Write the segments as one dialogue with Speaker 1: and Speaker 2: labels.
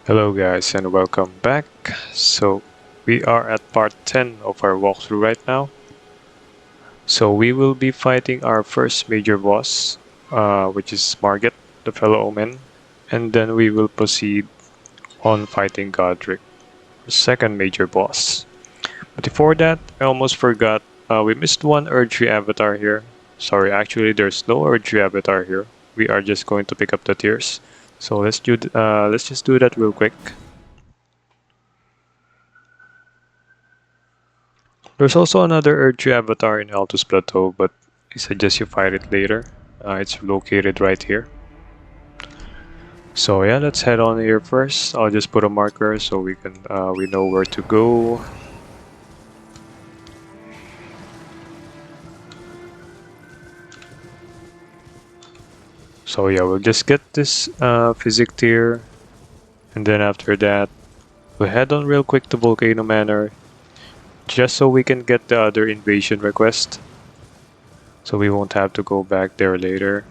Speaker 1: Hello guys and welcome back. So we are at part 10 of our walkthrough right now. So we will be fighting our first major boss, which is Margit, the fellow omen. And then we will proceed on fighting Godrick, the second major boss. But before that, I almost forgot, we missed one Erdtree avatar here. Sorry, actually there's no Erdtree avatar here. We are just going to pick up the tiers. So let's just do that real quick. There's also another Erdtree avatar in Altus Plateau, but I suggest you fight it later. It's located right here. So yeah, let's head on here first. I'll just put a marker so we know where to go. So yeah, we'll just get this physic tier, and then after that, we'll head on real quick to Volcano Manor, just so we can get the other invasion request. So we won't have to go back there later.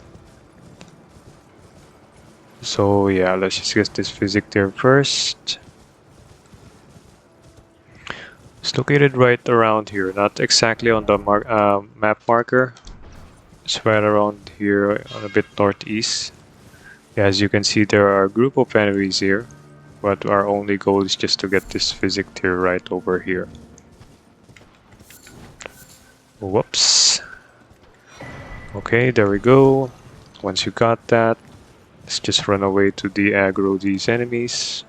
Speaker 1: So yeah, let's just get this physic tier first. It's located right around here, not exactly on the map marker. It's right around here on a bit northeast. Yeah, as you can see, there are a group of enemies here, but our only goal is just to get this physic tier right over here. Whoops. Okay, there we go. Once you got that, let's just run away to de-aggro these enemies.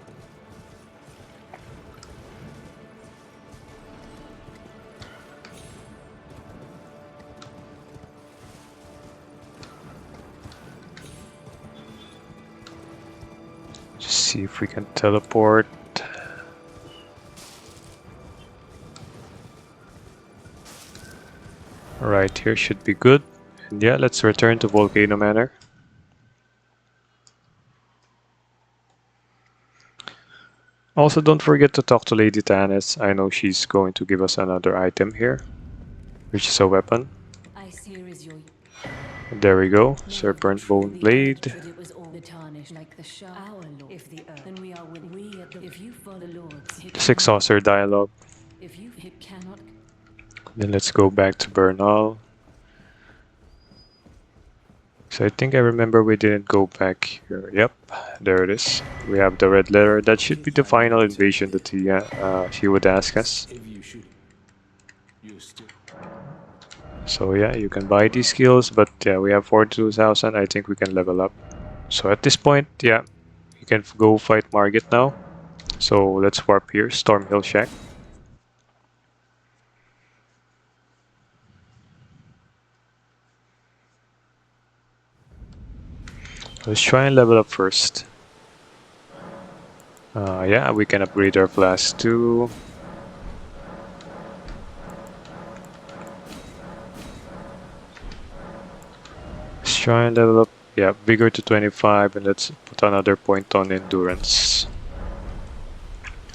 Speaker 1: Just see if we can teleport. Right here should be good. And yeah, let's return to Volcano Manor. Also, don't forget to talk to Lady Tannis. I know she's going to give us another item here, which is a weapon. There we go, Serpent Bone Blade. Six Saucer dialogue. Then let's go back to Bernal. So I think I remember we didn't go back here. Yep, there it is. We have the red letter. That should be the final invasion that she would ask us. So yeah, you can buy these skills, but yeah, we have 42,000. I think we can level up. So at this point, yeah, you can go fight Margit now. So let's warp here, Stormhill Shack. Let's try and level up first. Yeah, we can upgrade our flask too. Let's try and level up. Yeah, vigor to 25, and let's put another point on endurance.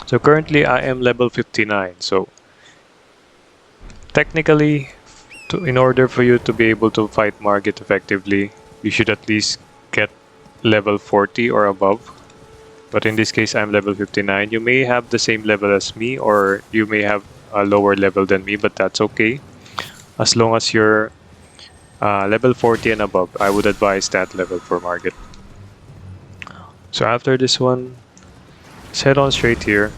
Speaker 1: So currently I am level 59, so technically, in order for you to be able to fight Margit effectively, you should at least get level 40 or above. But in this case, I'm level 59. You may have the same level as me, or you may have a lower level than me, but that's okay. As long as you're level 40 and above, I would advise that level for Margit. So after this one, let's head on straight here.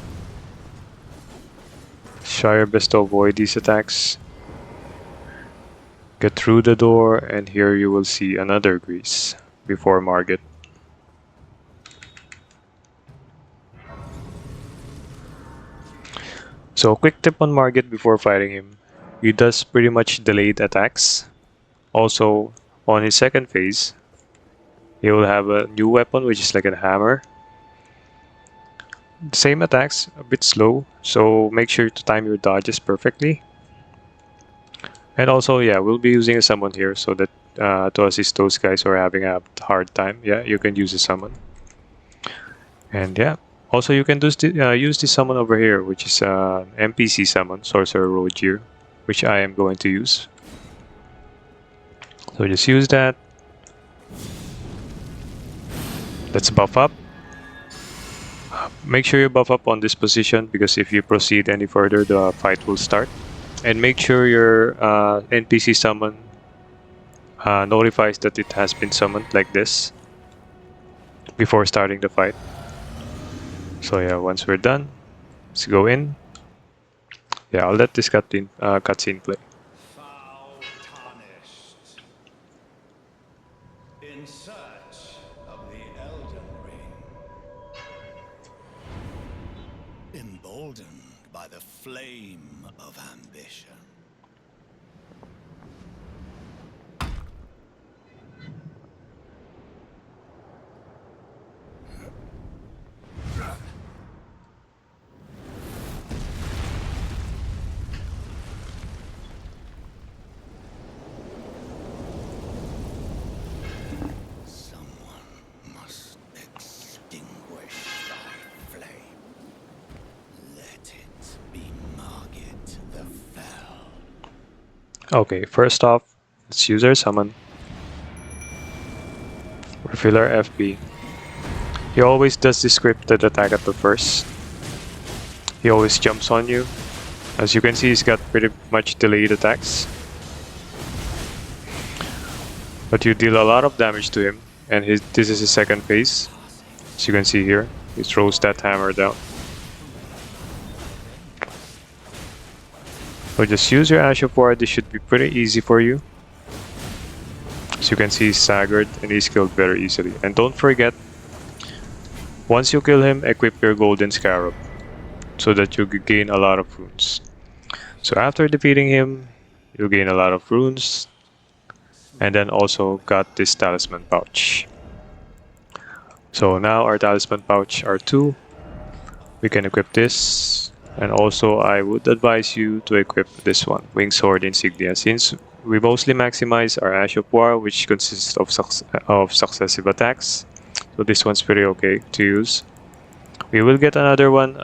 Speaker 1: Try your best to avoid these attacks. Get through the door, and here you will see another grease before Margit. So quick tip on Margit before fighting him. He does pretty much delayed attacks. Also, on his second phase, he will have a new weapon, which is like a hammer. Same attacks, a bit slow, so make sure to time your dodges perfectly. And also, yeah, we'll be using a summon here so that to assist those guys who are having a hard time. Yeah, you can use a summon. And yeah, also you can use the summon over here, which is NPC summon, Sorcerer Rogier, which I am going to use. So just use that. Let's buff up. Make sure you buff up on this position because if you proceed any further, the fight will start. And make sure your NPC summon notifies that it has been summoned like this before starting the fight. So yeah, once we're done, let's go in. Yeah, I'll let this cutscene play.
Speaker 2: Foul tarnished. In search of the Elden Ring. Emboldened by the flame of ambition. Someone must extinguish thy flame. Let it be Margit the Fell.
Speaker 1: Okay, first off, let's use our summon. Refill our FP. He always does this scripted attack at the first. He always jumps on you. As you can see, he's got pretty much delayed attacks. But you deal a lot of damage to him, and this is his second phase. As you can see here, he throws that hammer down. So just use your Ash of War, this should be pretty easy for you. As you can see, he's staggered and he's killed very easily. And don't forget, once you kill him, equip your Golden Scarab so that you gain a lot of runes. So after defeating him, you gain a lot of runes, and then also got this talisman pouch. So now our talisman pouch are 2. We can equip this, and also I would advise you to equip this one, Winged Sword Insignia, since we mostly maximize our Ash of War, which consists of successive attacks. So this one's pretty okay to use. We will get another one,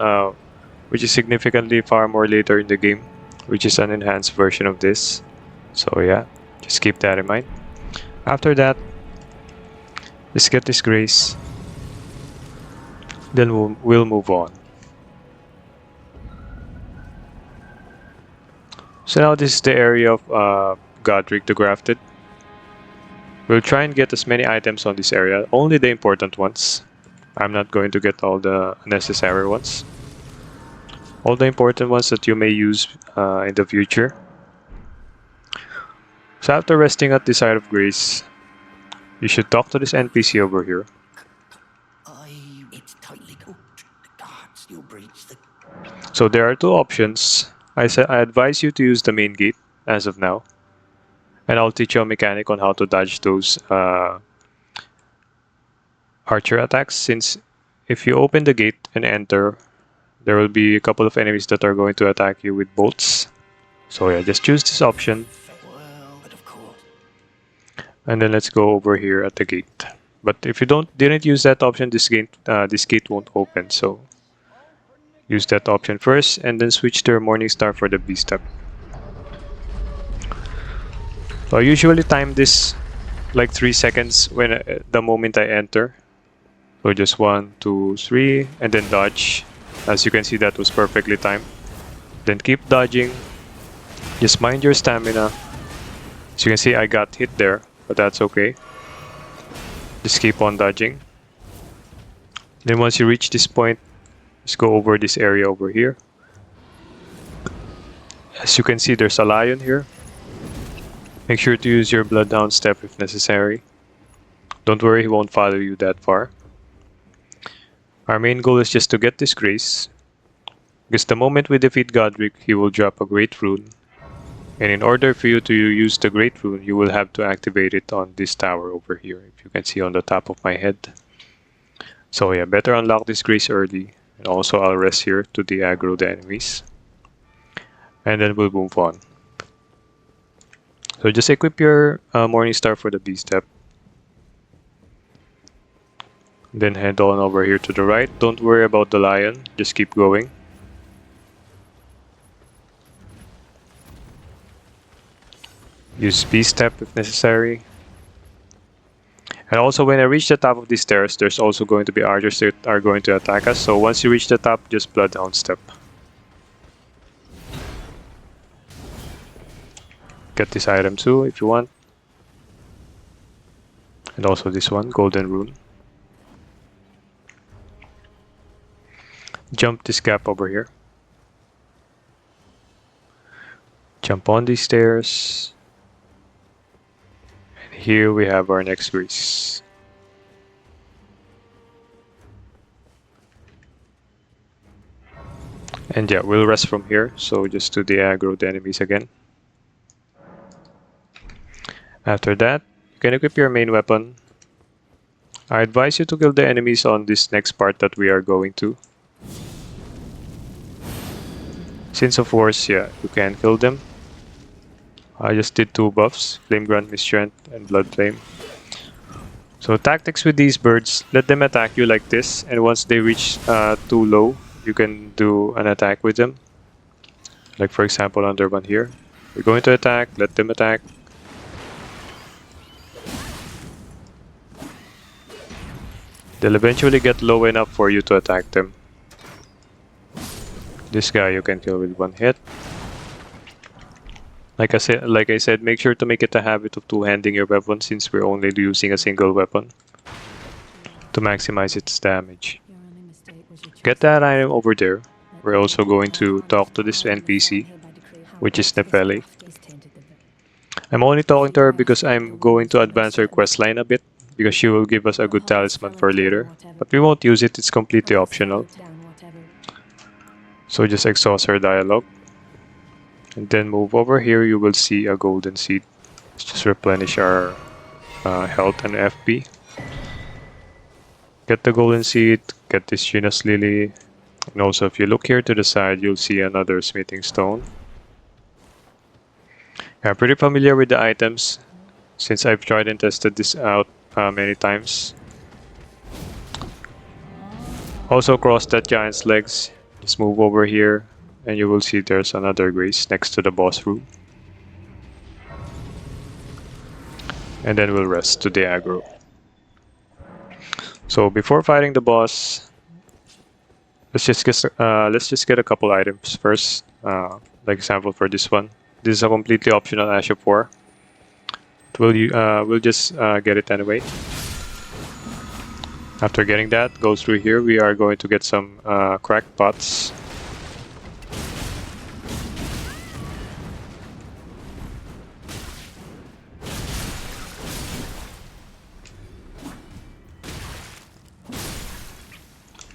Speaker 1: which is significantly far more later in the game, which is an enhanced version of this. So yeah, just keep that in mind. After that, let's get this grace. Then we'll move on. So now this is the area of Godrick the Grafted. We'll try and get as many items on this area, only the important ones. I'm not going to get all the unnecessary ones. All the important ones that you may use in the future. So after resting at the site of grace, you should talk to this NPC over here.
Speaker 2: It's tightly cooked. The guards still breach the...
Speaker 1: So there are 2 options. I advise you to use the main gate as of now. And I'll teach you a mechanic on how to dodge those archer attacks, since if you open the gate and enter, there will be a couple of enemies that are going to attack you with bolts. So yeah, just choose this option.
Speaker 2: Well, but of course.
Speaker 1: And then let's go over here at the gate. But if you didn't use that option, this gate won't open. So use that option first, and then switch to your Morning Star for the B step. So I usually time this like 3 seconds when the moment I enter. So just 1, 2, 3, and then dodge. As you can see, that was perfectly timed. Then keep dodging. Just mind your stamina. As you can see, I got hit there, but that's okay. Just keep on dodging. Then once you reach this point, just go over this area over here. As you can see, there's a lion here. Make sure to use your Bloodhound step if necessary. Don't worry, he won't follow you that far. Our main goal is just to get this grace, because the moment we defeat Godrick, he will drop a Great Rune. And in order for you to use the Great Rune, you will have to activate it on this tower over here, if you can see on the top of my head. So yeah, better unlock this grace early. And also I'll rest here to de-aggro the enemies. And then we'll move on. So just equip your Morning Star for the B step. Then head on over here to the right. Don't worry about the lion, just keep going. Use B step if necessary. And also when I reach the top of these stairs, there's also going to be archers that are going to attack us. So once you reach the top, just Bloodhound step. Get this item too if you want. And also this one, Golden Rune. Jump this gap over here. Jump on these stairs. And here we have our next grease. And yeah, we'll rest from here, so just to de-aggro the enemies again. After that, you can equip your main weapon. I advise you to kill the enemies on this next part that we are going to. Since of course, yeah, you can kill them. I just did 2 buffs, Flame Grunt, Misstrength, and Blood Flame. So tactics with these birds, let them attack you like this, and once they reach too low, you can do an attack with them. Like for example, under one here. We're going to attack, let them attack. They'll eventually get low enough for you to attack them. This guy you can kill with 1 hit. Like I said, make sure to make it a habit of two-handing your weapon since we're only using a single weapon to maximize its damage. Get that item over there. We're also going to talk to this NPC, which is Nefeli. I'm only talking to her because I'm going to advance her questline a bit, because she will give us a good talisman for later. But we won't use it, it's completely optional. So just exhaust her dialogue. And then move over here, you will see a golden seed. Let's just replenish our health and FP. Get the golden seed, get this Genus Lily. And also if you look here to the side, you'll see another smithing stone. I'm pretty familiar with the items since I've tried and tested this out many times. Also cross that giant's legs. Just move over here and you will see there's another grace next to the boss room. And then we'll rest to the aggro. So before fighting the boss, let's just get a couple items first. Like example for this one. This is a completely optional Ash of War. We'll just get it anyway. After getting that, go through here. We are going to get some cracked pots.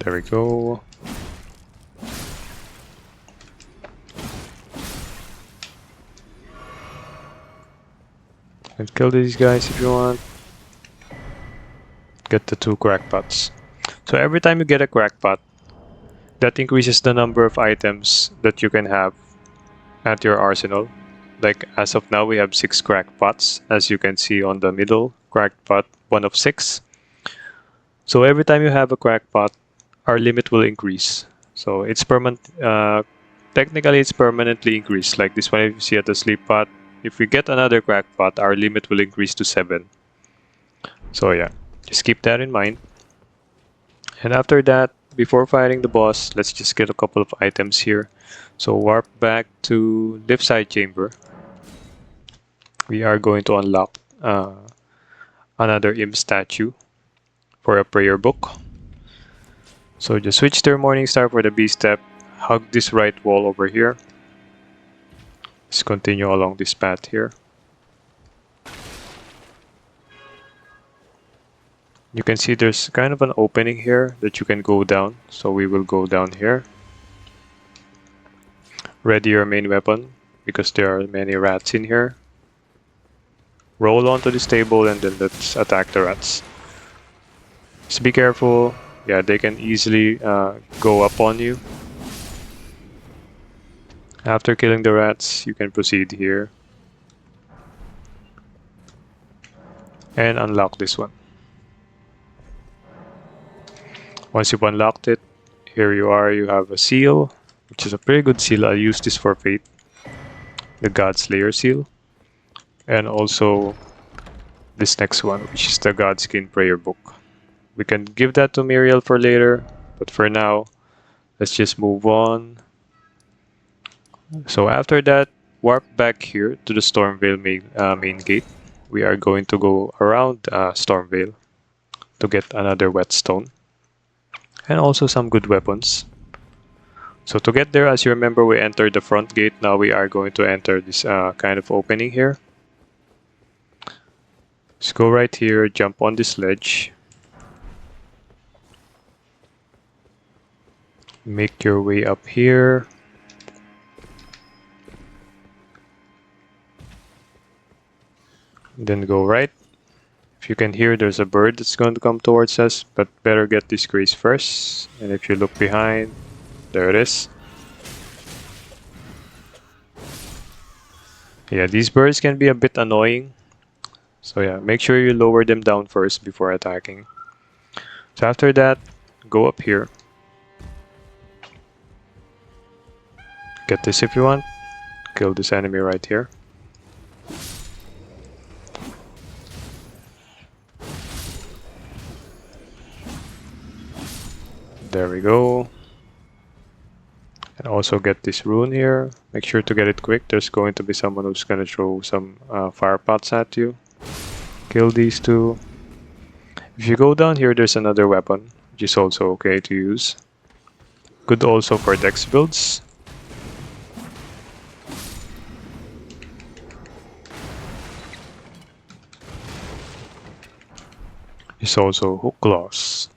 Speaker 1: There we go. And kill these guys if you want. Get the 2 crackpots. So every time you get a crackpot, that increases the number of items that you can have at your arsenal. Like as of now, we have 6 crackpots, as you can see on the middle crackpot, 1 of 6. So every time you have a crackpot, our limit will increase. So it's permanent. Technically, it's permanently increased. Like this one, if you see at the sleep pot, if we get another crackpot, our limit will increase to 7. So yeah, just keep that in mind. And after that, before fighting the boss, let's just get a couple of items here. So warp back to left side chamber. We are going to unlock another imp statue for a prayer book. So just switch to Morning Star for the B step. Hug this right wall over here. Let's continue along this path here. You can see there's kind of an opening here that you can go down. So we will go down here. Ready your main weapon because there are many rats in here. Roll onto this table and then let's attack the rats. Just be careful. Yeah, they can easily go up on you. After killing the rats, you can proceed here. And unlock this one. Once you've unlocked it, here you are, you have a seal, which is a pretty good seal. I'll use this for Fate. The God Slayer seal. And also this next one, which is the Godskin Prayer Book. We can give that to Muriel for later, but for now, let's just move on. So after that, warp back here to the Stormvale main gate. We are going to go around Stormvale to get another whetstone and also some good weapons. So to get there, as you remember, we entered the front gate. Now we are going to enter this kind of opening here. Just go right here, jump on this ledge. Make your way up here. Then go right. If you can hear, there's a bird that's going to come towards us, but better get this grace first. And if you look behind, there it is. Yeah, these birds can be a bit annoying. So yeah, make sure you lower them down first before attacking. So after that, go up here. Get this if you want. Kill this enemy right here. There we go. And also get this rune here. Make sure to get it quick. There's going to be someone who's going to throw some fire pots at you. Kill these two. If you go down here, there's another weapon, which is also okay to use. Good also for dex builds. It's also hook claws.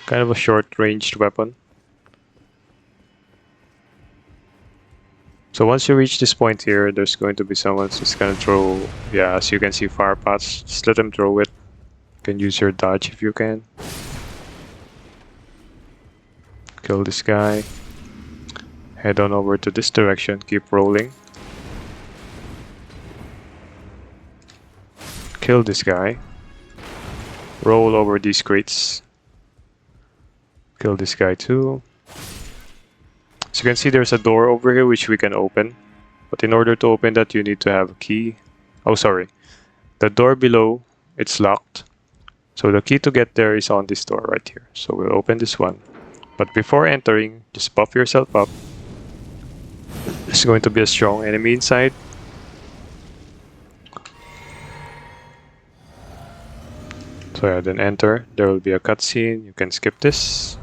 Speaker 1: Kind of a short-ranged weapon. So once you reach this point here, there's going to be someone who's gonna throw, yeah, as you can see, fire pots. Just let them throw it. You can use your dodge if you can. Kill this guy. Head on over to this direction, keep rolling. Kill this guy. Roll over these crates. Kill this guy too. So you can see there's a door over here which we can open. But in order to open that, you need to have a key. Oh, sorry. The door below, it's locked. So the key to get there is on this door right here. So we'll open this one. But before entering, just buff yourself up. There's going to be a strong enemy inside. So yeah, then enter. There will be a cutscene. You can skip this.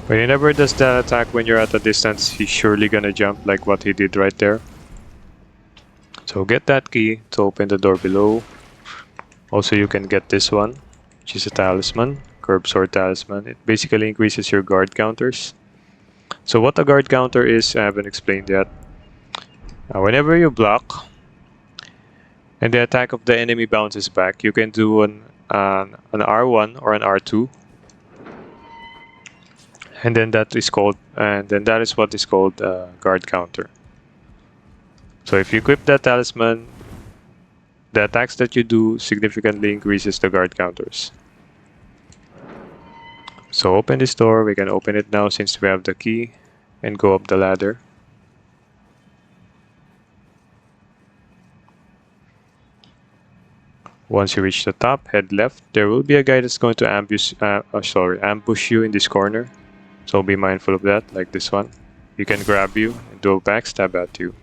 Speaker 1: When he never does that attack when you're at a distance, he's surely gonna jump like what he did right there. So get that key to open the door below. Also you can get this one, which is a talisman, curb sword talisman. It basically increases your guard counters. So what a guard counter is, I haven't explained yet. Whenever you block and the attack of the enemy bounces back, you can do an R1 or an R2. And then that is what is called guard counter. So if you equip that talisman, the attacks that you do significantly increases the guard counters. So open this door. We can open it now since we have the key, and go up the ladder. Once you reach the top, head left. There will be a guy that's going to ambush you in this corner. So be mindful of that, like this one. He can grab you and do a backstab at you.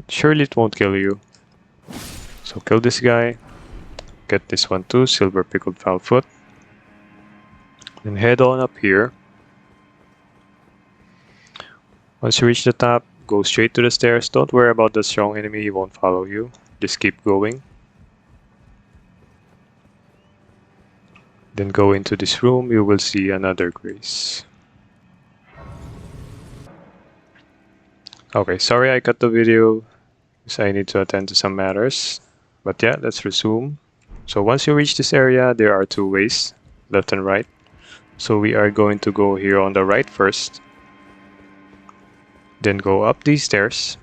Speaker 1: Surely it won't kill you. So kill this guy. Get this one too, Silver Pickled Foulfoot. Then head on up here. Once you reach the top, go straight to the stairs. Don't worry about the strong enemy, he won't follow you. Just keep going. Then go into this room, you will see another grace. Okay, sorry I cut the video because I need to attend to some matters. But yeah, let's resume. So once you reach this area, there are two ways, left and right. So we are going to go here on the right first. Then go up these stairs.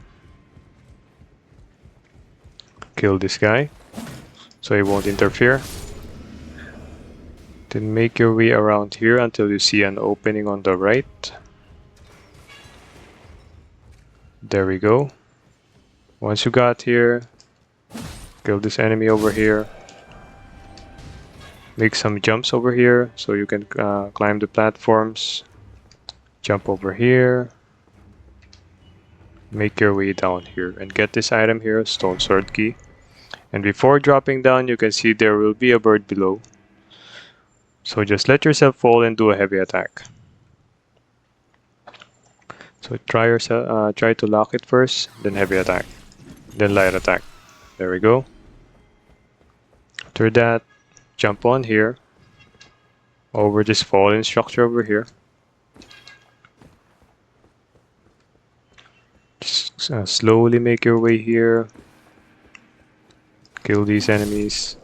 Speaker 1: Kill this guy, so he won't interfere. Then make your way around here until you see an opening on the right. There we go. Once you got here, kill this enemy over here. Make some jumps over here so you can climb the platforms. Jump over here. Make your way down here and get this item here, stone sword key. And before dropping down, you can see there will be a bird below. So just let yourself fall and do a heavy attack. So try to lock it first, then heavy attack, then light attack. There we go. After that, jump on here, over this fallen structure over here. Just slowly make your way here. Kill these enemies.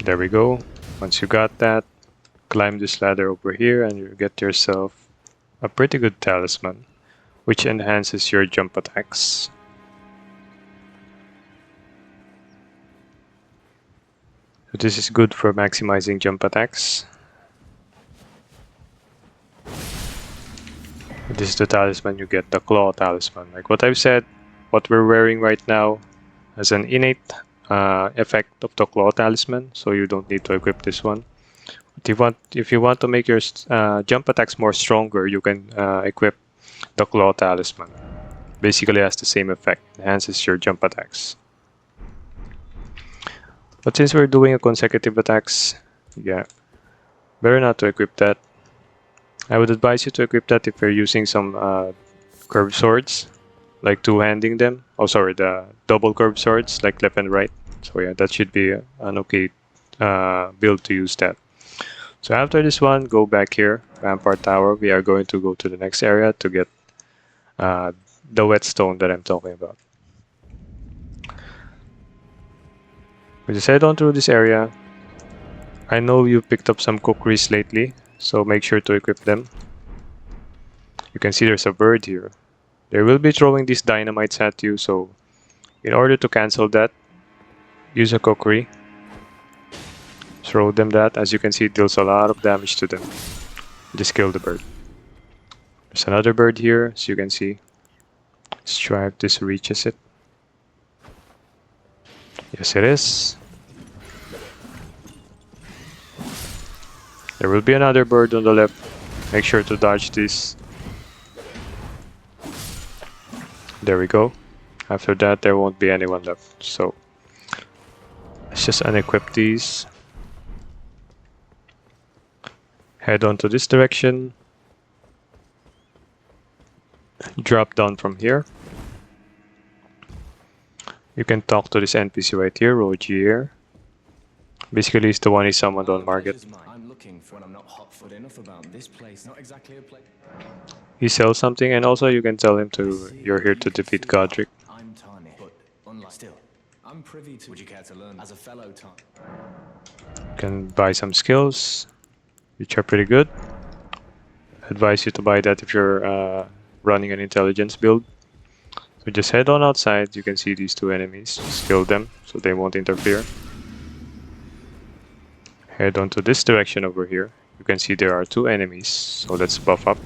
Speaker 1: There we go. Once you got that, climb this ladder over here and you get yourself a pretty good talisman, which enhances your jump attacks. So this is good for maximizing jump attacks. This is the talisman you get, the claw talisman. Like what I've said, what we're wearing right now has an innate effect of the claw talisman, so you don't need to equip this one. But if you want to make your jump attacks more stronger, you can equip the claw talisman. Basically has the same effect, enhances your jump attacks. But since we're doing a consecutive attacks, yeah, better not to equip that. I would advise you to equip that if you're using some curved swords, like two-handing them. Oh, sorry, the double curved swords, like left and right. So yeah, that should be an okay build to use that. So after this one, go back here, Rampart Tower. We are going to go to the next area to get the whetstone that I'm talking about. We just head on through this area. I know you picked up some kukris lately, so make sure to equip them. You can see there's a bird here. They will be throwing these dynamites at you, so in order to cancel that, use a kukri. Throw them that. As you can see, it deals a lot of damage to them. Just kill the bird. There's another bird here, as you can see. Let's try if this reaches it. Yes, it is. There will be another bird on the left. Make sure to dodge this. There we go. After that, there won't be anyone left. So let's just unequip these. Head on to this direction. Drop down from here. You can talk to this NPC right here, Rogier. Basically, he's the one he summoned on Margit.
Speaker 3: I'm looking for when I'm not hot-foot enough about this place. Not exactly a place.
Speaker 1: He sells something, and also you can tell him you're here to defeat Godrick.
Speaker 3: I'm Tani, but unlike still, I'm privy to. Would you care to learn as a fellow Tani?
Speaker 1: You can buy some skills, which are pretty good. I advise you to buy that if you're running an intelligence build. So just head on outside. You can see these two enemies. Just kill them so they won't interfere. Head on to this direction over here. You can see there are two enemies, so let's buff up.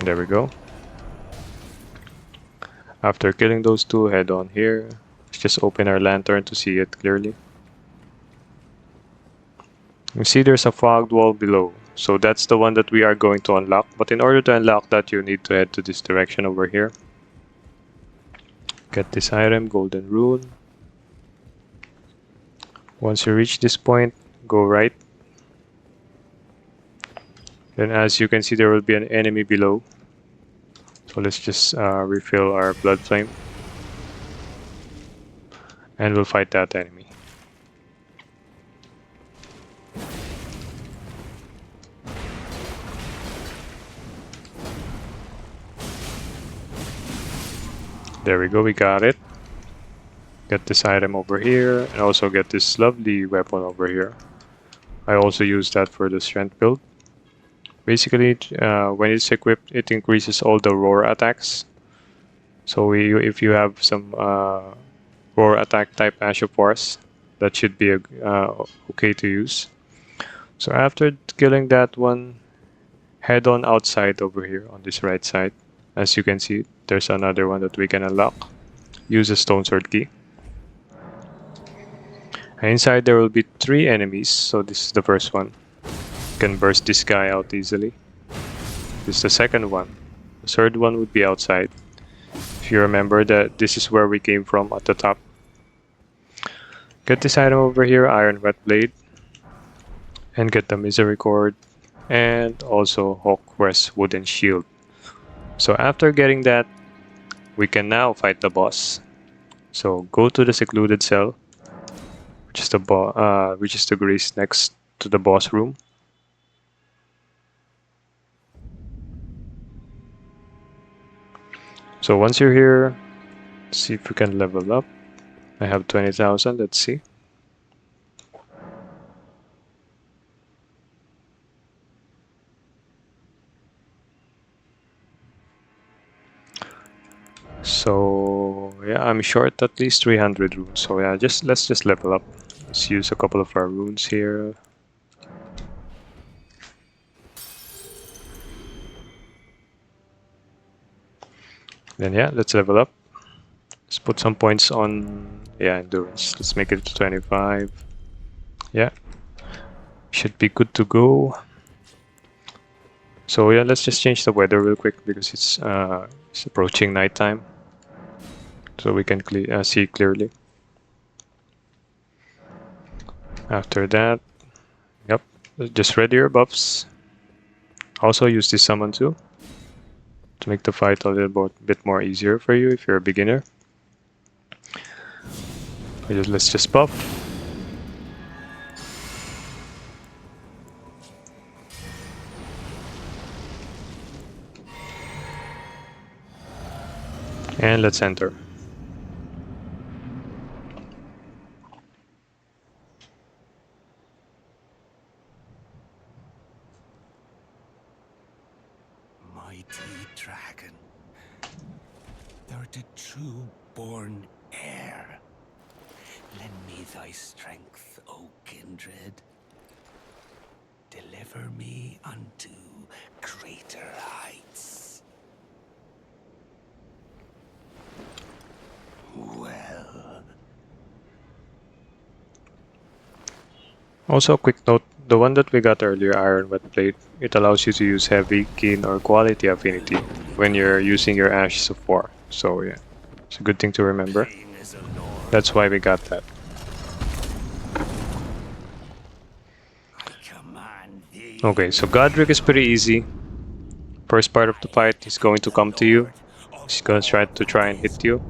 Speaker 1: There we go. After killing those two, head on here. Let's just open our lantern to see it clearly. You see there's a fogged wall below. So that's the one that we are going to unlock. But in order to unlock that, you need to head to this direction over here. Get this item, Golden Rune. Once you reach this point, go right. Then as you can see, there will be an enemy below. So let's just refill our blood flame. And we'll fight that enemy. There we go, we got it. Get this item over here, and also get this lovely weapon over here. I also use that for the strength build. Basically, when it's equipped, it increases all the roar attacks. So if you have some roar attack type Ash of Wars, that should be okay to use. So after killing that one, head on outside over here on this right side. As you can see, there's another one that we can unlock. Use a stone sword key. And inside there will be 3 enemies, so this is the first one. You can burst this guy out easily. This is the second one. The third one would be outside. If you remember that this is where we came from at the top. Get this item over here, Iron Wet Blade. And get the Misericord. And also Hawkquest Wooden Shield. So after getting that, we can now fight the boss. So go to the secluded cell, which is the grace next to the boss room. So once you're here, see if we can level up. I have 20,000, let's see. So yeah, I'm short at least 300 runes. So yeah, let's just level up. Let's use a couple of our runes here. Then yeah, let's level up. Let's put some points on endurance. Let's make it to 25. Yeah, should be good to go. So yeah, let's just change the weather real quick because it's approaching nighttime, so we can see clearly. After that, yep, just ready your buffs. Also use this summon too to make the fight a little bit more easier for you if you're a beginner. Let's just buff. And let's enter.
Speaker 2: Mighty dragon, thou art a true-born heir. Lend me thy strength, O kindred. Deliver me unto greater heights. Well.
Speaker 1: Also, a quick note, the one that we got earlier, Iron Wet Blade, it allows you to use heavy, keen, or quality affinity when you're using your Ashes of War. So yeah, it's a good thing to remember. That's why we got that. Okay, so Godrick is pretty easy. First part of the fight, he's going to come to you. He's going to try and hit you.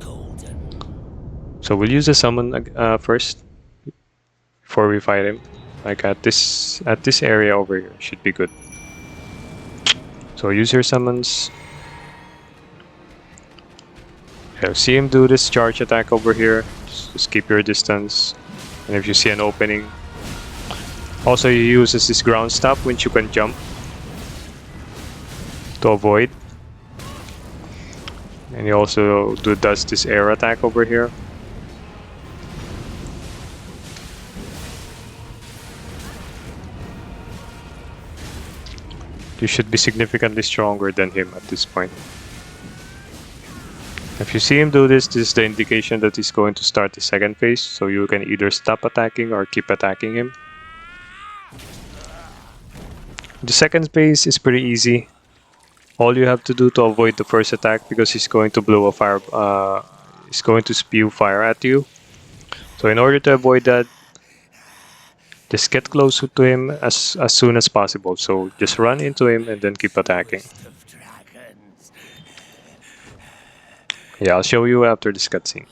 Speaker 1: So we'll use the summon first before we fight him. Like at this area over here should be good. So use your summons. Yeah, see him do this charge attack over here. Just keep your distance. And if you see an opening, also he uses this ground stop which you can jump to avoid. And he also does this air attack over here. You should be significantly stronger than him at this point. If you see him do this, this is the indication that he's going to start the second phase, so you can either stop attacking or keep attacking him. The second phase is pretty easy. All you have to do to avoid the first attack, because he's going to blow a fire, he's going to spew fire at you. So in order to avoid that, just get close to him as soon as possible. So just run into him and then keep attacking. Yeah, I'll show you after this cutscene.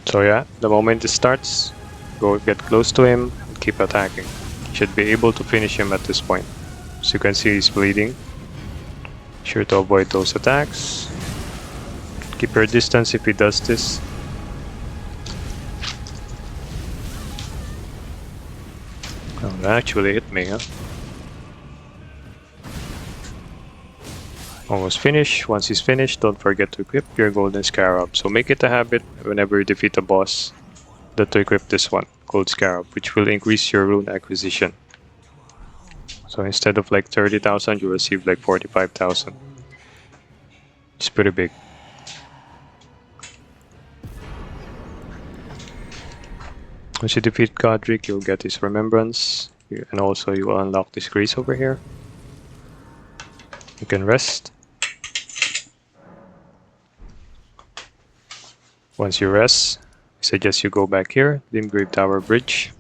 Speaker 1: So yeah, the moment it starts, go get close to him and keep attacking. You should be able to finish him at this point. As you can see, he's bleeding. Sure to avoid those attacks. Keep your distance if he does this. Oh, that actually hit me, huh? Almost finished. Once he's finished, don't forget to equip your golden scarab. So make it a habit whenever you defeat a boss that to equip this one, gold scarab, which will increase your rune acquisition. So instead of like 30,000, you receive like 45,000. It's pretty big. Once you defeat Godrick, you'll get his remembrance, and also you will unlock this grace over here. You can rest. Once you rest, I suggest you go back here, Limgrave Tower Bridge.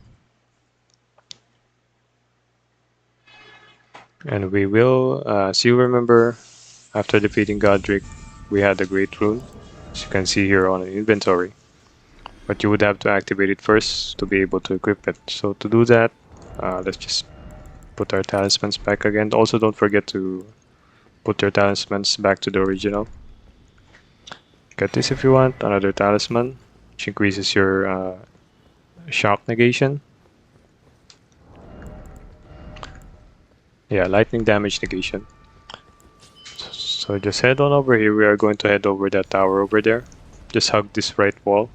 Speaker 1: And we will, as you remember, after defeating Godrick, we had the Great Rune, as you can see here on the inventory. But you would have to activate it first to be able to equip it. So to do that, let's just put our talismans back again. Also, don't forget to put your talismans back to the original. Get this if you want, another talisman, which increases your shock negation. Yeah, lightning damage negation. So just head on over here. We are going to head over that tower over there. Just hug this right wall.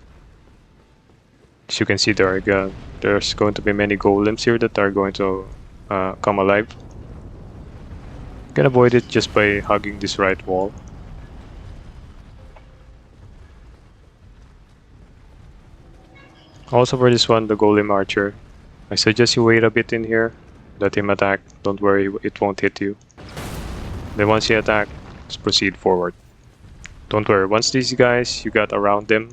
Speaker 1: As you can see, there's going to be many golems here that are going to come alive. You can avoid it just by hugging this right wall. Also for this one, the golem archer, I suggest you wait a bit in here, let him attack. Don't worry, it won't hit you. Then once he attacks, just proceed forward. Don't worry, once these guys, you got around them,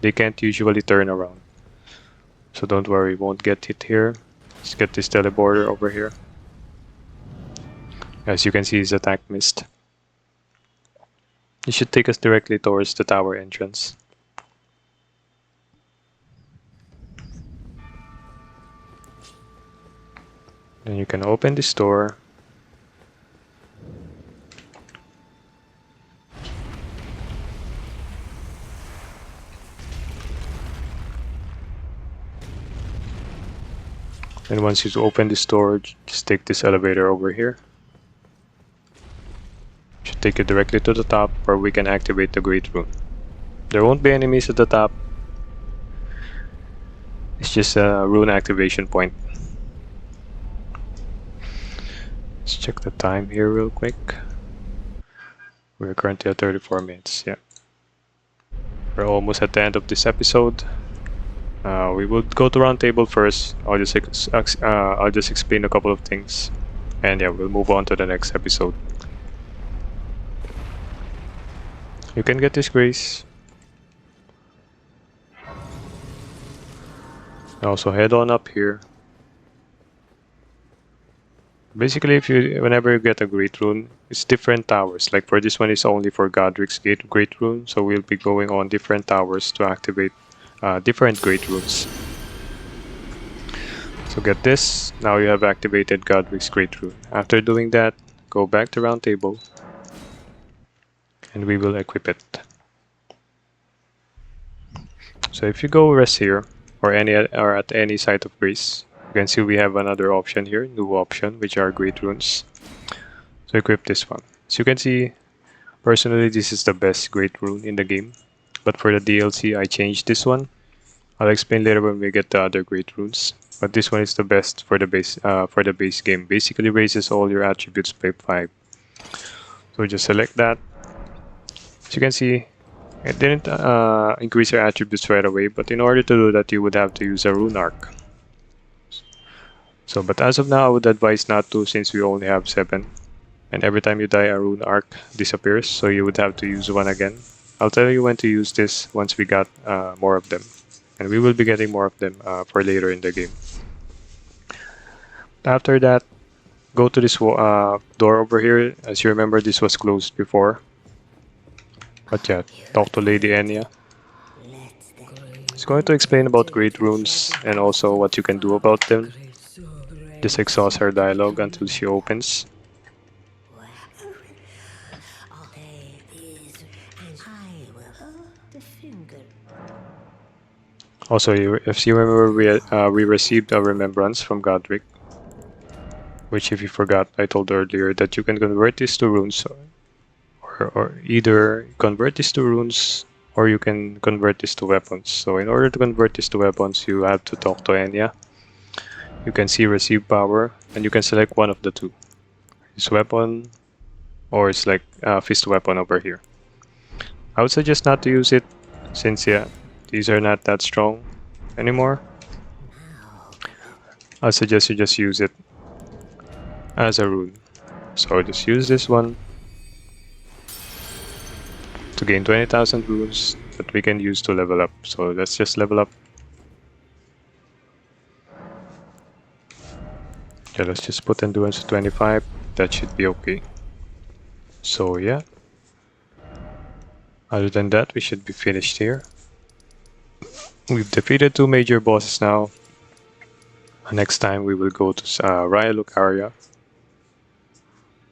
Speaker 1: they can't usually turn around. So don't worry, won't get hit here. Let's get this teleporter over here. As you can see, his attack missed. It should take us directly towards the tower entrance. Then you can open this door. And once you open this door, just take this elevator over here. Should take you directly to the top where we can activate the Great Rune. There won't be enemies at the top. It's just a rune activation point. Let's check the time here real quick. We're currently at 34 minutes, yeah. We're almost at the end of this episode. We will go to round table first. I'll just explain a couple of things. And yeah, we'll move on to the next episode. You can get this grace. Also head on up here. Basically, whenever you get a Great Rune, it's different towers. Like for this one, it's only for Godrick's Great Rune, so we'll be going on different towers to activate different Great Runes. So get this, now you have activated Godrick's Great Rune. After doing that, go back to round table, and we will equip it. So if you go rest here, or at any site of grace, you can see we have another option here, new option, which are Great Runes. So equip this one. As you can see, personally this is the best Great Rune in the game. But for the DLC, I changed this one. I'll explain later when we get the other Great Runes. But this one is the best for the base game. Basically raises all your attributes by 5. So just select that. As you can see, it didn't increase your attributes right away, but in order to do that, you would have to use a rune arc. So, but as of now, I would advise not to, since we only have 7. And every time you die, a rune arc disappears, so you would have to use one again. I'll tell you when to use this once we got more of them. And we will be getting more of them for later in the game. After that, go to this door over here. As you remember, this was closed before. But yeah, talk to Lady Enya. It's going to explain about Great Runes and also what you can do about them. Just exhaust her dialogue until she opens. Also, if you remember, we received a remembrance from Godrick, which if you forgot, I told earlier that you can convert this to runes, or either convert this to runes, or you can convert this to weapons. So in order to convert this to weapons, you have to talk to Enya. You can see receive power, and you can select one of the two. It's weapon, or it's like fist weapon over here. I would suggest not to use it, since yeah, these are not that strong anymore. I suggest you just use it as a rune. So just use this one to gain 20,000 runes that we can use to level up. So let's just level up. Yeah, let's just put endurance to 25. That should be okay. So yeah, other than that, we should be finished here. We've defeated 2 major bosses now. Next time we will go to Ryaluk area.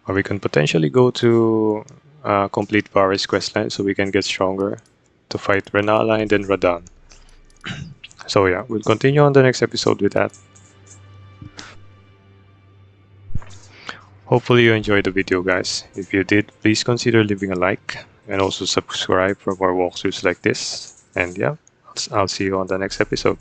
Speaker 1: Or we can potentially go to complete Varys questline so we can get stronger to fight Renala and then Radan. So yeah, we'll continue on the next episode with that. Hopefully you enjoyed the video, guys. If you did, please consider leaving a like and also subscribe for more walkthroughs like this. And yeah, I'll see you on the next episode.